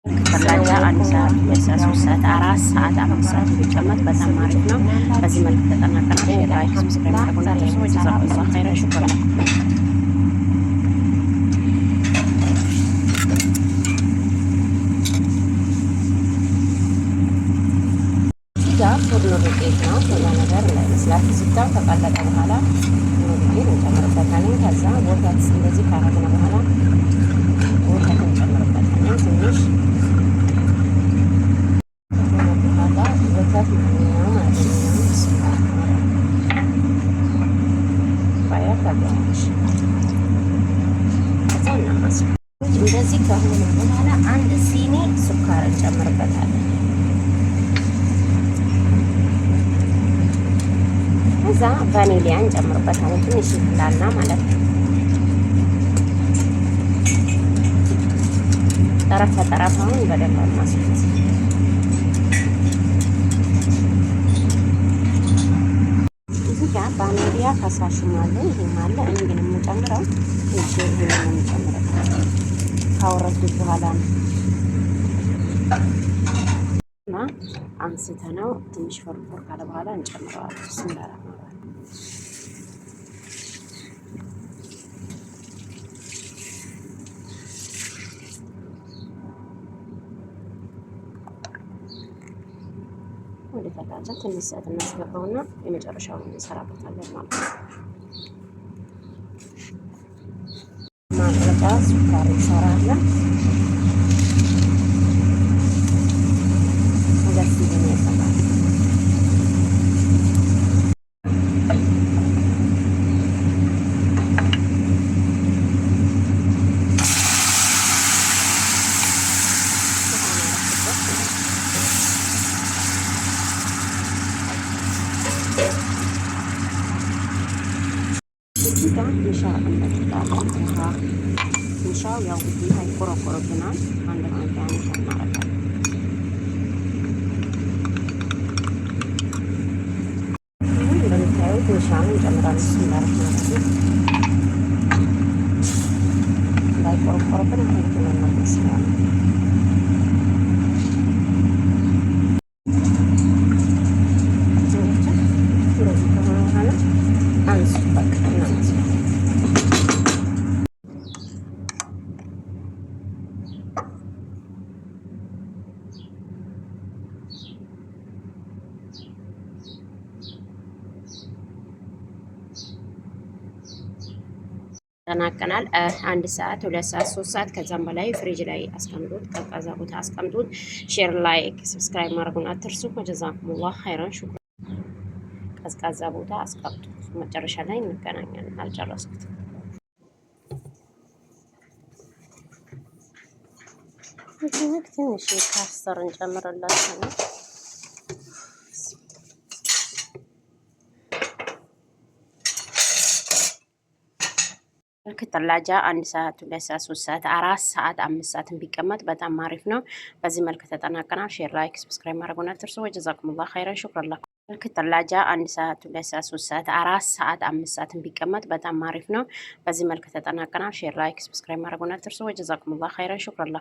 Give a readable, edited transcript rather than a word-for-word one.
ከተላጃ አንድ ሰዓት፣ ሁለት ሰዓት፣ ሶስት ሰዓት፣ አራት ሰዓት፣ አምስት ሰዓት ቢቀመጥ በጣም አሪፍ ነው። በዚህ መልክ ተጠናቀናል። ሼር፣ ላይክ፣ ሰብስክራይብ ማድረጉን አትርሱ። ጀዛኩሙላሁ ኸይረን ሹክራን። ፉርኖ ዱቄት ነው። ሌላ ነገር እንዳይመስላችሁ። ሲታው ከቀለጠ በኋላ ፉርኖ ዱቄት እንጨምርበታለን። ከዛ ወተት እንደዚህ ካረግነ በኋላ ወተት እንጨምርበታለን ትንሽ ወተት ማንኛውም እንደዚህ ከሆነ በኋላ አንድ ሲኒ ስኳር እንጨምርበታለን። ከዛ ቫኒሊያ እንጨምርበታለን ትንሽ ይፍላና ማለት ነው። ጠረፍ ጠረፋውን በደንብ ማስፈት። እዚህ ጋር ቫኒሊያ ፈሳሽም አለ ይሄም አለ። እኔ ግን የምጨምረው ትንሽ ይሄን ነው የምጨምረው ካወረድኩት በኋላ ነው እና አንስተነው ትንሽ ፈርፎር ካለ በኋላ እንጨምረዋለን። ስንዳራ ወደ ተላጃ ትንሽ ሰዓት እናስገባውና የመጨረሻውን እንሰራበታለን ማለት ነው። ማጥለቃ ስኳር እንሰራለን። ምሻው ያው ግዴታ ይቆረቆርብናል። አንድ ማንኪያ እናደርጋለን። እንደምታዩት ምሻውን እንጨምራለን። ስንዳረግ እንዳይቆረቆርብን ይመስላል። እንደዚህ ከሆነ በኋላ አንሱ በቃ እናንስ ተናቀናል። አንድ ሰዓት፣ ሁለት ሰዓት፣ ሶስት ሰዓት ከዛም በላይ ፍሪጅ ላይ አስቀምጡት። ቀዝቃዛ ቦታ አስቀምጡት። ሼር፣ ላይክ፣ ሰብስክራይብ ማድረጉን አትርሱ። ጀዛኩሙላህ ኸይራን ሹክራን። ቀዝቃዛ ቦታ አስቀምጡት። መጨረሻ ላይ እንገናኛለን። አልጨረስኩት። ትንሽ ካስተር እንጨምርላችሁ። ከተላጃ አንድ ሰዓት፣ ሁለት ሰዓት፣ ሶስት ሰዓት፣ አራት ሰዓት፣ አምስት ሰዓትን ቢቀመጥ በጣም አሪፍ ነው። በዚህ መልክ ተጠናቀናል። ሼር፣ ላይክ፣ ሰብስክራይብ ማድረጉን አትርሱ። ወጀዛኩሙላህ ኸይረን ሹክራን። ከተላጃ አንድ ሰዓት፣ ሁለት ሰዓት፣ ሶስት ሰዓት፣ አራት ሰዓት፣ አምስት ሰዓትን ቢቀመጥ በጣም አሪፍ ነው። በዚህ መልክ ተጠናቀናል። ሼር፣ ላይክ፣ ሰብስክራይብ ማድረጉን አትርሱ። ወጀዛኩሙላህ ኸይረን ሹክራን።